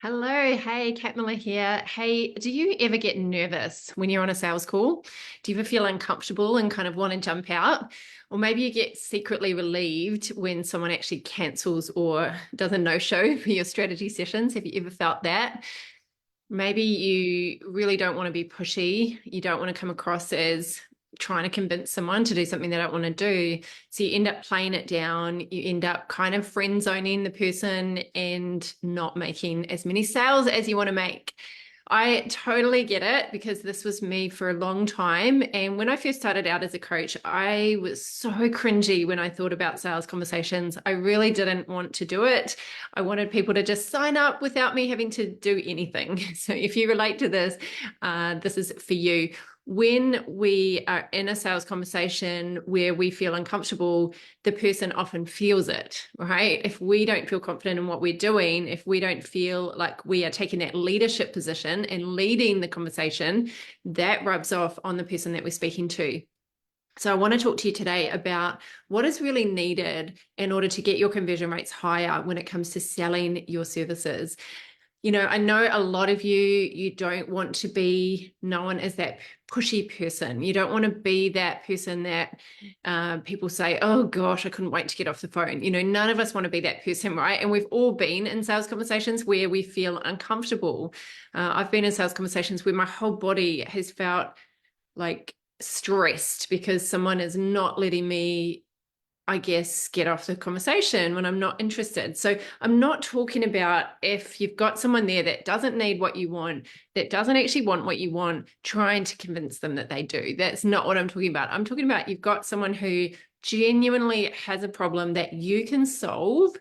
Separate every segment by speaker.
Speaker 1: Hello, hey, Kat Miller here. Hey, do you ever get nervous when you're on a sales call? Do you ever feel uncomfortable and kind of want to jump out? Or maybe you get secretly relieved when someone actually cancels or does a no-show for your strategy sessions. Have you ever felt that? Maybe you really don't want to be pushy. You don't want to come across as trying to convince someone to do something they don't want to do. So you end up playing it down. You end up kind of friend zoning the person and not making as many sales as you want to make. I totally get it because this was me for a long time. And when I first started out as a coach, I was so cringy when I thought about sales conversations. I really didn't want to do it. I wanted people to just sign up without me having to do anything. So if you relate to this, this is for you. When we are in a sales conversation where we feel uncomfortable, the person often feels it, right? If we don't feel confident in what we're doing, if we don't feel like we are taking that leadership position and leading the conversation, that rubs off on the person that we're speaking to. So I want to talk to you today about what is really needed in order to get your conversion rates higher when it comes to selling your services. I know a lot of you don't want to be known as that pushy person. You don't want to be that person that people say, oh gosh, I couldn't wait to get off the phone. None of us want to be that person, right? And we've all been in sales conversations where we feel uncomfortable. I've been in sales conversations where my whole body has felt like stressed because someone is not letting me, I guess, get off the conversation when I'm not interested. So I'm not talking about if you've got someone there that doesn't need what you want, that doesn't actually want what you want, trying to convince them that they do. That's not what I'm talking about. I'm talking about you've got someone who genuinely has a problem that you can solve,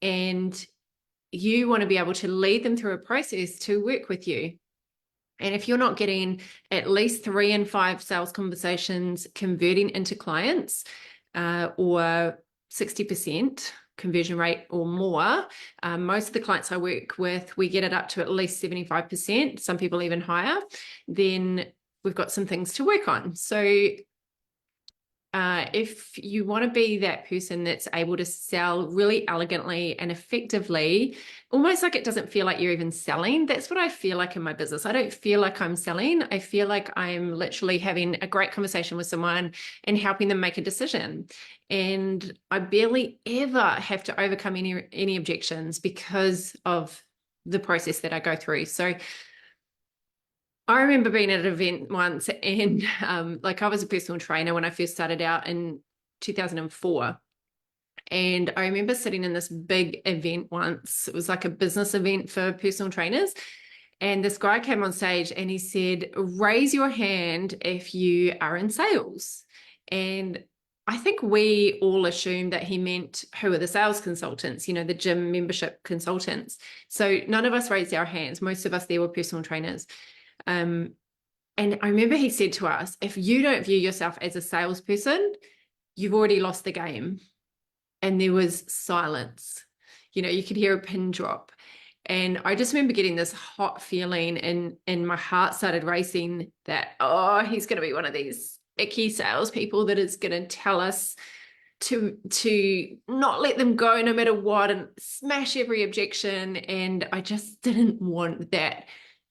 Speaker 1: and you want to be able to lead them through a process to work with you. And if you're not getting at least 3 and 5 sales conversations converting into clients, or 60% conversion rate or more, most of the clients I work with, we get it up to at least 75%, some people even higher, then we've got some things to work on. So if you want to be that person that's able to sell really elegantly and effectively, almost like it doesn't feel like you're even selling. That's what I feel like in my business. I don't feel like I'm selling. I feel like I'm literally having a great conversation with someone and helping them make a decision. And I barely ever have to overcome any objections because of the process that I go through. So I remember being at an event once, and I was a personal trainer when I first started out in 2004. And I remember sitting in this big event once. It was like a business event for personal trainers. And this guy came on stage and he said, raise your hand if you are in sales. And I think we all assumed that he meant who are the sales consultants, the gym membership consultants. So none of us raised our hands. Most of us there were personal trainers. And I remember he said to us, if you don't view yourself as a salesperson, you've already lost the game. And there was silence. You could hear a pin drop. And I just remember getting this hot feeling, and my heart started racing that, oh, he's going to be one of these icky salespeople that is going to tell us to not let them go no matter what and smash every objection. And I just didn't want that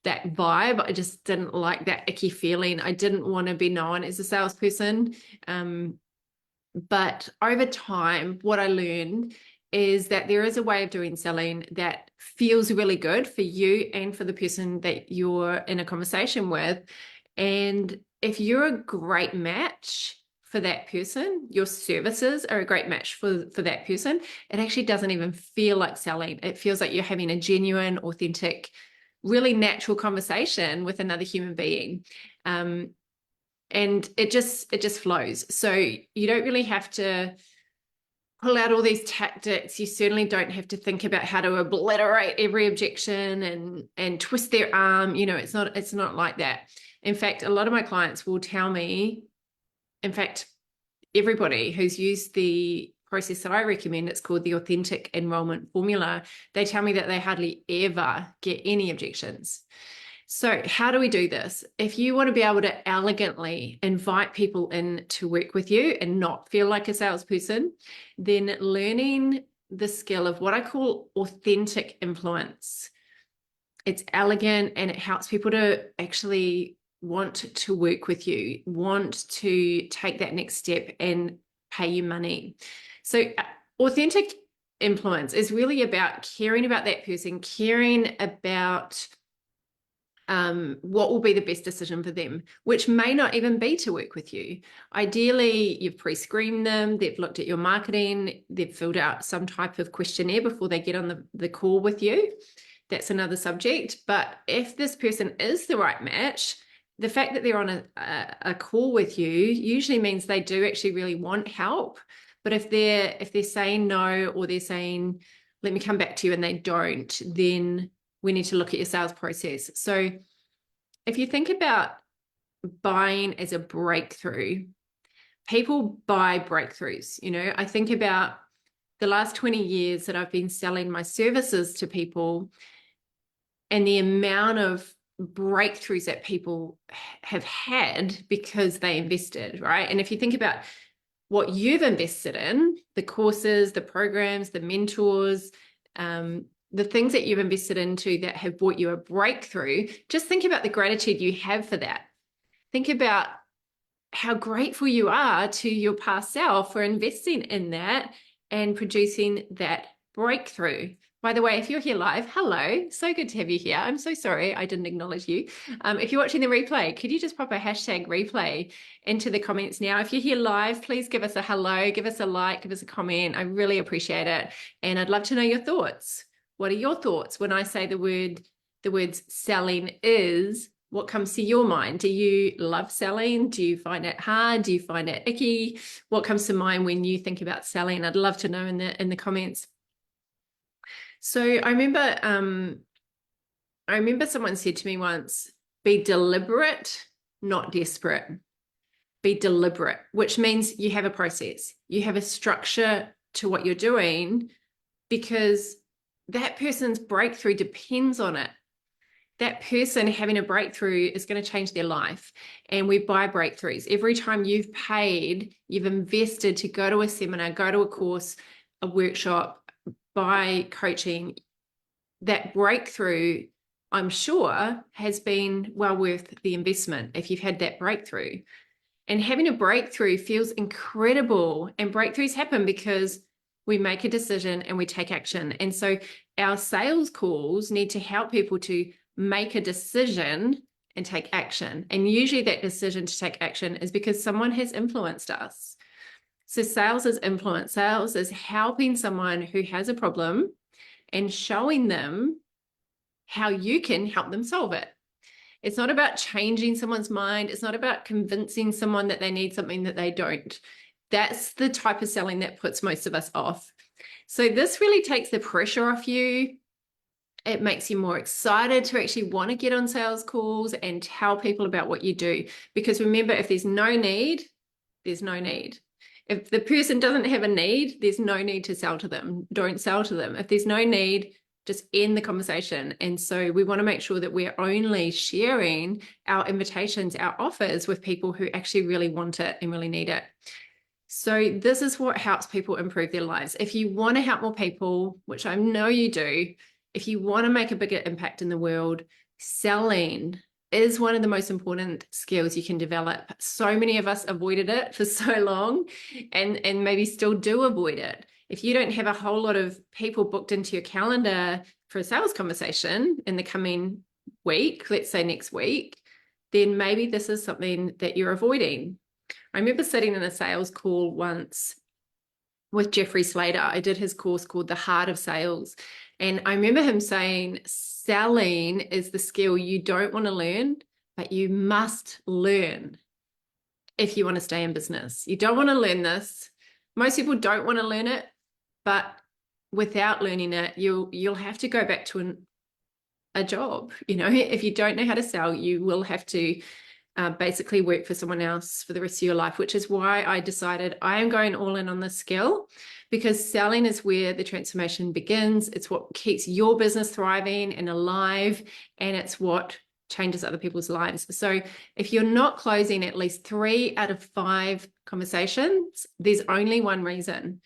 Speaker 1: vibe. I just didn't like that icky feeling. I didn't want to be known as a salesperson. But over time, what I learned is that there is a way of doing selling that feels really good for you and for the person that you're in a conversation with. And if you're a great match for that person, your services are a great match for that person, it actually doesn't even feel like selling. It feels like you're having a genuine, authentic, really natural conversation with another human being. And it just flows. So you don't really have to pull out all these tactics. You certainly don't have to think about how to obliterate every objection and twist their arm. It's not like that. In fact, a lot of my clients will tell me, in fact, everybody who's used the process that I recommend, it's called the authentic enrollment formula, they tell me that they hardly ever get any objections. So how do we do this? If you want to be able to elegantly invite people in to work with you and not feel like a salesperson, then learning the skill of what I call authentic influence it's elegant, and it helps people to actually want to work with you, want to take that next step and pay you money. So authentic influence is really about caring about that person, caring about what will be the best decision for them, which may not even be to work with you. Ideally, you've pre-screened them, they've looked at your marketing, they've filled out some type of questionnaire before they get on the call with you. That's another subject. But if this person is the right match, the fact that they're on a call with you usually means they do actually really want help. But if they're saying no, or they're saying, let me come back to you, and they don't, then we need to look at your sales process. So if you think about buying as a breakthrough, people buy breakthroughs. I think about the last 20 years that I've been selling my services to people, and the amount of breakthroughs that people have had because they invested, right? And if you think about what you've invested in, the courses, the programs, the mentors, the things that you've invested into that have brought you a breakthrough, just think about the gratitude you have for that. Think about how grateful you are to your past self for investing in that and producing that breakthrough. By the way, if you're here live, hello, so good to have you here. I'm so sorry I didn't acknowledge you. If you're watching the replay, could you just pop a hashtag replay into the comments now? If you're here live, please give us a hello, give us a like, give us a comment. I really appreciate it. And I'd love to know your thoughts. What are your thoughts when I say the words selling is? What comes to your mind? Do you love selling? Do you find it hard? Do you find it icky? What comes to mind when you think about selling? I'd love to know in the comments. So I remember someone said to me once, be deliberate, not desperate. Be deliberate, which means you have a process. You have a structure to what you're doing, because that person's breakthrough depends on it. That person having a breakthrough is going to change their life. And we buy breakthroughs. Every time you've paid, you've invested to go to a seminar, go to a course, a workshop, buy coaching, that breakthrough, I'm sure, has been well worth the investment if you've had that breakthrough. And having a breakthrough feels incredible. And breakthroughs happen because we make a decision and we take action. And so our sales calls need to help people to make a decision and take action. And usually that decision to take action is because someone has influenced us. So sales is influence. Sales is helping someone who has a problem and showing them how you can help them solve it. It's not about changing someone's mind. It's not about convincing someone that they need something that they don't. That's the type of selling that puts most of us off. So this really takes the pressure off you. It makes you more excited to actually want to get on sales calls and tell people about what you do. Because remember, if there's no need, there's no need. If the person doesn't have a need, there's no need to sell to them. Don't sell to them. If there's no need, just end the conversation. And so we want to make sure that we're only sharing our invitations, our offers with people who actually really want it and really need it. So this is what helps people improve their lives. If you want to help more people, which I know you do, if you want to make a bigger impact in the world, selling is one of the most important skills you can develop. So many of us avoided it for so long and maybe still do avoid it. If you don't have a whole lot of people booked into your calendar for a sales conversation in the coming week, let's say next week, then maybe this is something that you're avoiding. I remember sitting in a sales call once with Jeffrey Slater. I did his course called The Heart of Sales. And I remember him saying, selling is the skill you don't want to learn, but you must learn if you want to stay in business. You don't want to learn this. Most people don't want to learn it, but without learning it, you'll have to go back to a job. If you don't know how to sell, you will have to basically work for someone else for the rest of your life, which is why I decided I am going all in on this skill, because selling is where the transformation begins. It's what keeps your business thriving and alive, and it's what changes other people's lives. So if you're not closing at least 3 out of 5 conversations, there's only one reason,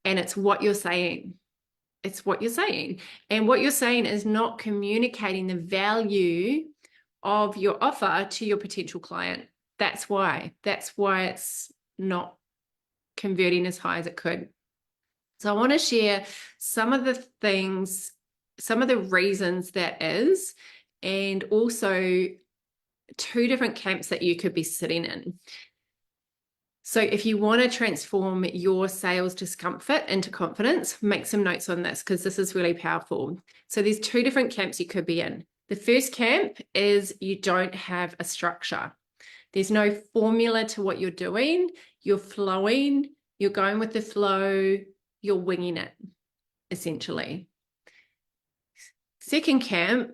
Speaker 1: and it's what you're saying. it's what you're saying. And what you're saying is not communicating the value of your offer to your potential client. That's why. That's why it's not converting as high as it could. So I want to share some of the things, some of the reasons that is, and also two different camps that you could be sitting in. So if you want to transform your sales discomfort into confidence, make some notes on this because this is really powerful. So there's two different camps you could be in. The first camp is you don't have a structure. There's no formula to what you're doing. You're flowing, you're going with the flow, you're winging it, essentially. Second camp,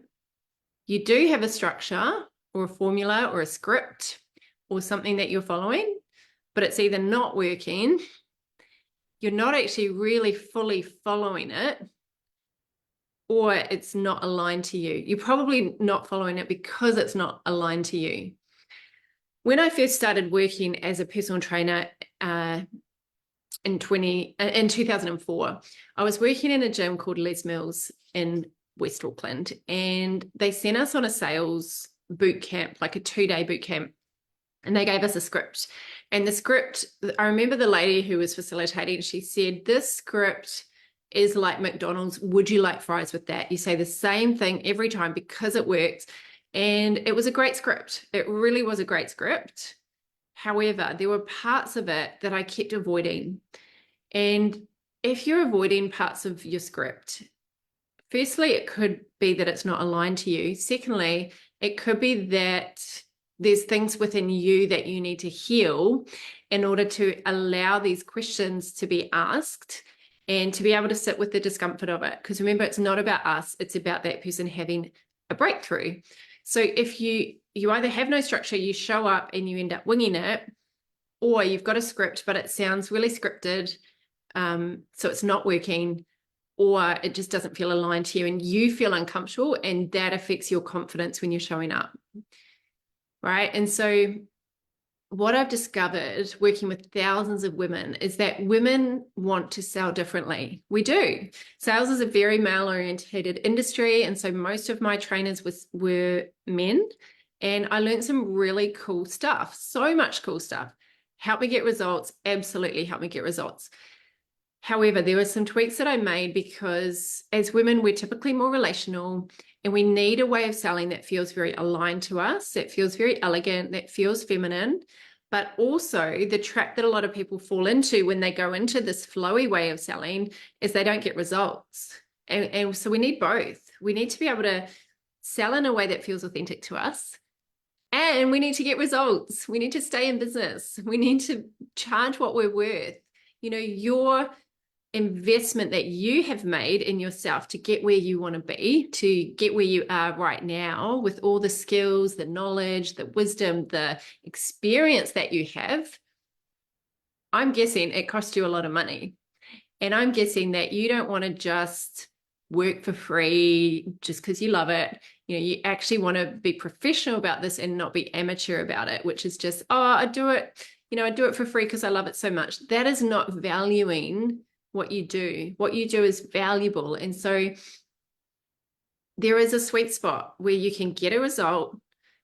Speaker 1: you do have a structure or a formula or a script or something that you're following, but it's either not working, you're not actually really fully following it, or it's not aligned to you. You're probably not following it because it's not aligned to you. When I first started working as a personal trainer in 2004, I was working in a gym called Les Mills in West Auckland, and they sent us on a sales boot camp, like a 2-day boot camp, and they gave us a script. And the script, I remember the lady who was facilitating, she said, this script is like McDonald's. Would you like fries with that? You say the same thing every time because it works. And it was a great script. It really was a great script. However, there were parts of it that I kept avoiding. And if you're avoiding parts of your script, firstly, it could be that it's not aligned to you. Secondly, it could be that there's things within you that you need to heal in order to allow these questions to be asked and to be able to sit with the discomfort of it. Because remember, it's not about us, it's about that person having a breakthrough. So if you either have no structure, you show up and you end up winging it, or you've got a script, but it sounds really scripted, so it's not working, or it just doesn't feel aligned to you and you feel uncomfortable, and that affects your confidence when you're showing up, right? And so what I've discovered working with thousands of women is that women want to sell differently. We do. Sales is a very male-oriented industry, and so most of my trainers were men, and I learned some really cool stuff, so much cool stuff. Help me get results, absolutely help me get results. However, there were some tweaks that I made because as women, we're typically more relational, and we need a way of selling that feels very aligned to us, that feels very elegant, that feels feminine. But also the trap that a lot of people fall into when they go into this flowy way of selling is they don't get results. And so we need both. We need to be able to sell in a way that feels authentic to us. And we need to get results. We need to stay in business. We need to charge what we're worth. You know, your investment that you have made in yourself to get where you want to be, to get where you are right now with all the skills, the knowledge, the wisdom, the experience that you have, I'm guessing it costs you a lot of money. And I'm guessing that you don't want to just work for free just because you love it. You know, you actually want to be professional about this and not be amateur about it, which is just, oh, I do it for free because I love it so much. That is not valuing what you do. What you do is valuable. And so there is a sweet spot where you can get a result.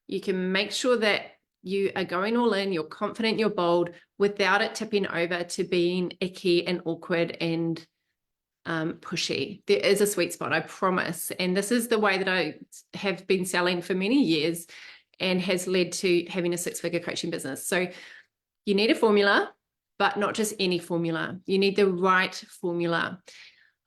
Speaker 1: You can make sure that you are going all in, you're confident, you're bold, without it tipping over to being icky and awkward and pushy. There is a sweet spot, I promise. And this is the way that I have been selling for many years and has led to having a 6-figure coaching business. So you need a formula, but not just any formula. You need the right formula.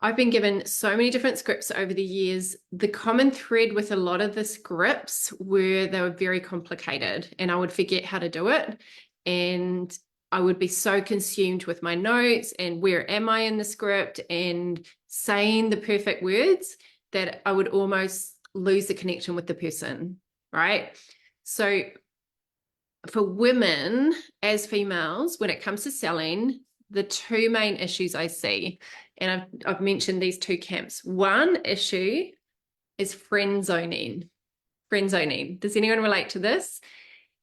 Speaker 1: I've been given so many different scripts over the years. The common thread with a lot of the scripts were they were very complicated, and I would forget how to do it. And I would be so consumed with my notes and where am I in the script and saying the perfect words that I would almost lose the connection with the person, right? So for women as females, when it comes to selling, the two main issues I see, and I've mentioned these two camps. One issue is friend zoning. Friend zoning. Does anyone relate to this?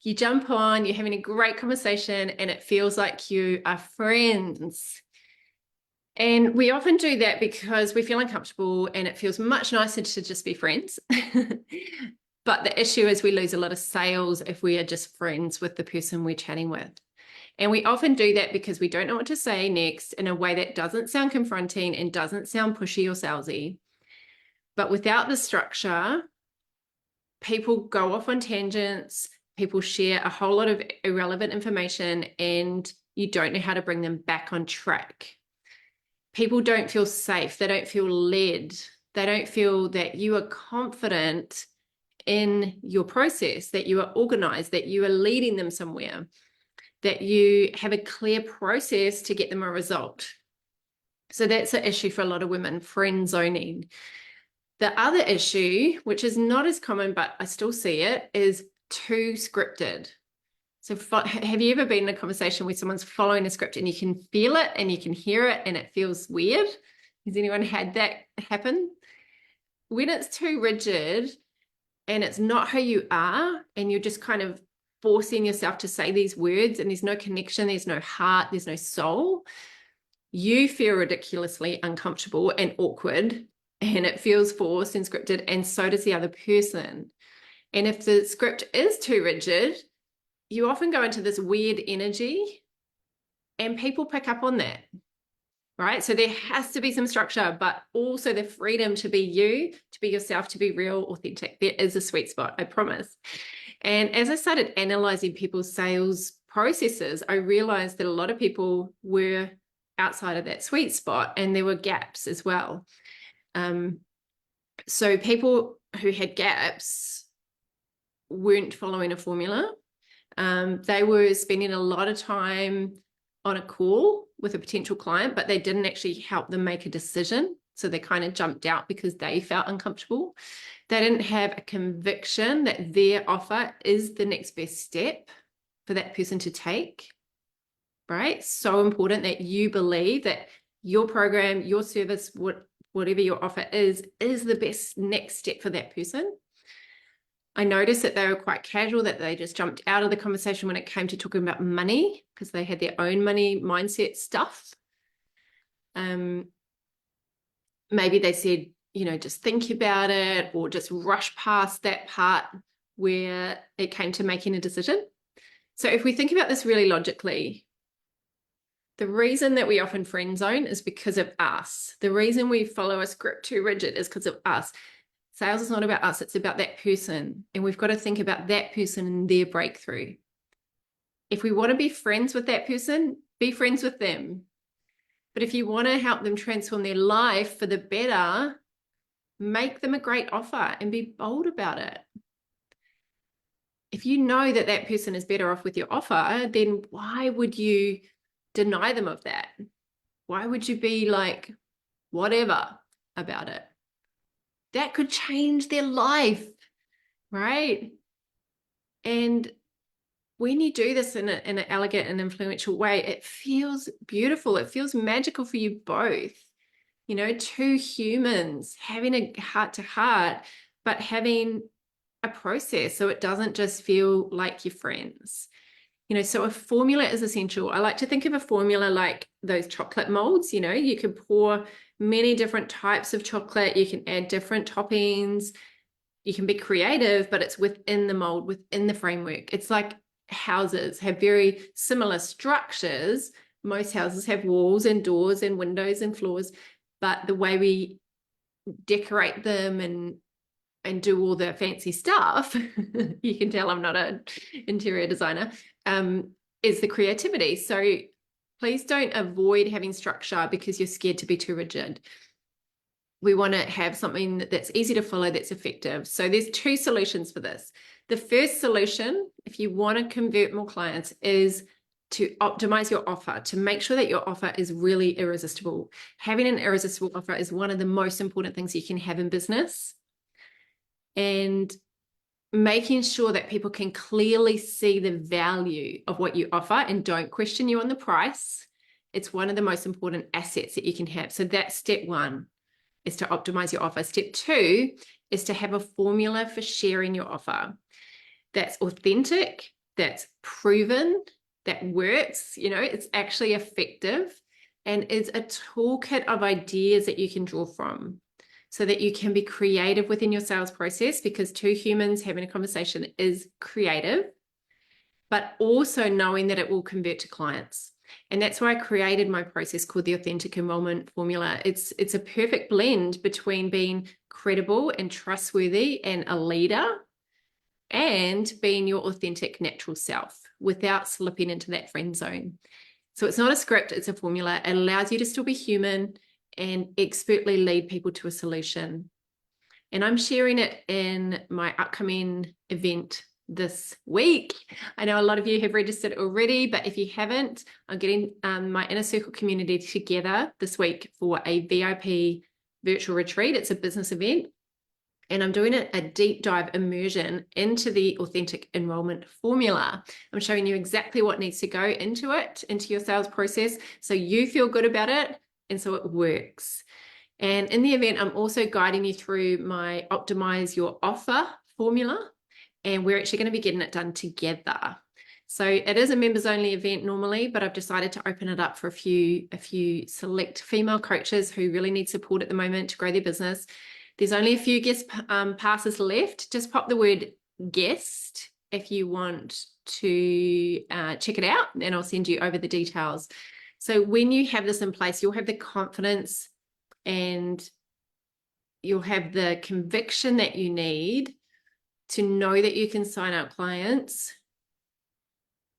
Speaker 1: You jump on, you're having a great conversation, and it feels like you are friends. And we often do that because we feel uncomfortable and it feels much nicer to just be friends. But the issue is we lose a lot of sales if we are just friends with the person we're chatting with. And we often do that because we don't know what to say next in a way that doesn't sound confronting and doesn't sound pushy or salesy. But without the structure, people go off on tangents, people share a whole lot of irrelevant information, and you don't know how to bring them back on track. People don't feel safe. They don't feel led. They don't feel that you are confident in your process, that you are organized, that you are leading them somewhere, that you have a clear process to get them a result. So that's an issue for a lot of women, friend zoning. The other issue, which is not as common, but I still see it, is too scripted. So have you ever been in a conversation where someone's following a script and you can feel it and you can hear it and it feels weird? Has anyone had that happen? When it's too rigid and it's not who you are and you're just kind of forcing yourself to say these words and there's no connection, there's no heart, there's no soul, you feel ridiculously uncomfortable and awkward and it feels forced and scripted, and so does the other person. And if the script is too rigid, you often go into this weird energy and people pick up on that, right? So there has to be some structure, but also the freedom to be you, to be yourself, to be real, authentic. There is a sweet spot, I promise. And as I started analyzing people's sales processes, I realized that a lot of people were outside of that sweet spot and there were gaps as well. So people who had gaps weren't following a formula. They were spending a lot of time on a call with a potential client, but they didn't actually help them make a decision. So they kind of jumped out because they felt uncomfortable. They didn't have a conviction that their offer is the next best step for that person to take, right? So important that you believe that your program, your service, whatever your offer is the best next step for that person. I noticed that they were quite casual, that they just jumped out of the conversation when it came to talking about money because they had their own money mindset stuff. Maybe they said, just think about it, or just rush past that part where it came to making a decision. So if we think about this really logically, the reason that we often friend zone is because of us. The reason we follow a script too rigid is because of us. Sales is not about us, it's about that person. And we've got to think about that person and their breakthrough. If we want to be friends with that person, be friends with them. But if you want to help them transform their life for the better, make them a great offer and be bold about it. If you know that that person is better off with your offer, then why would you deny them of that? Why would you be like, whatever about it? That could change their life, right? And when you do this in an elegant and influential way, it feels beautiful. It feels magical for you both. Two humans having a heart to heart, but having a process so it doesn't just feel like your friends. So a formula is essential. I like to think of a formula like those chocolate molds. You can pour many different types of chocolate. You can add different toppings. You can be creative, but it's within the mold, within the framework. It's like houses have very similar structures. Most houses have walls and doors and windows and floors, but the way we decorate them and do all the fancy stuff, you can tell I'm not an interior designer, is the creativity. So please don't avoid having structure because you're scared to be too rigid. We want to have something that's easy to follow, that's effective. So there's two solutions for this. The first solution, if you want to convert more clients, is to optimize your offer, to make sure that your offer is really irresistible. Having an irresistible offer is one of the most important things you can have in business. And making sure that people can clearly see the value of what you offer and don't question you on the price. It's one of the most important assets that you can have. So that's step one, is to optimize your offer. Step two is to have a formula for sharing your offer that's authentic, that's proven, that works, it's actually effective. and it's a toolkit of ideas that you can draw from so that you can be creative within your sales process, because two humans having a conversation is creative, but also knowing that it will convert to clients. And that's why I created my process called the Authentic Enrollment Formula. It's a perfect blend between being credible and trustworthy and a leader, and being your authentic natural self without slipping into that friend zone. So it's not a script, it's a formula. It allows you to still be human and expertly lead people to a solution. And I'm sharing it in my upcoming event this week. I know a lot of you have registered already, but if you haven't, I'm getting my inner circle community together this week for a VIP virtual retreat. It's a business event. And I'm doing a deep dive immersion into the authentic enrollment formula. I'm showing you exactly what needs to go into it, into your sales process, so you feel good about it and so it works. And in the event, I'm also guiding you through my optimize your offer formula, and we're actually going to be getting it done together. So it is a members only event normally, but I've decided to open it up for a few select female coaches who really need support at the moment to grow their business. There's only a few guest passes left. Just pop the word guest if you want to check it out, and I'll send you over the details. So when you have this in place, you'll have the confidence and you'll have the conviction that you need to know that you can sign up clients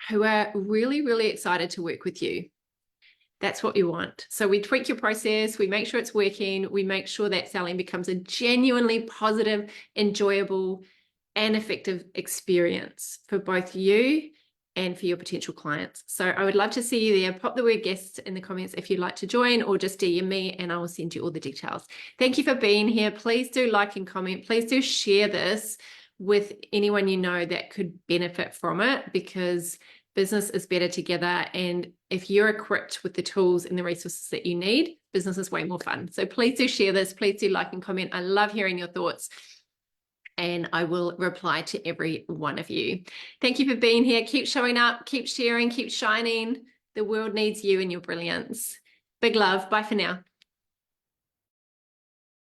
Speaker 1: who are really, really excited to work with you. That's what you want. So we tweak your process, we make sure it's working, we make sure that selling becomes a genuinely positive, enjoyable, and effective experience for both you and for your potential clients. So I would love to see you there. Pop the word guest in the comments if you'd like to join, or just DM me and I will send you all the details. Thank you for being here. Please do like and comment. Please do share this with anyone you know that could benefit from it, because business is better together. And if you're equipped with the tools and the resources that you need, business is way more fun. So please do share this. Please do like and comment. I love hearing your thoughts, and I will reply to every one of you. Thank you for being here. Keep showing up, keep sharing, keep shining. The world needs you and your brilliance. Big love. Bye for now.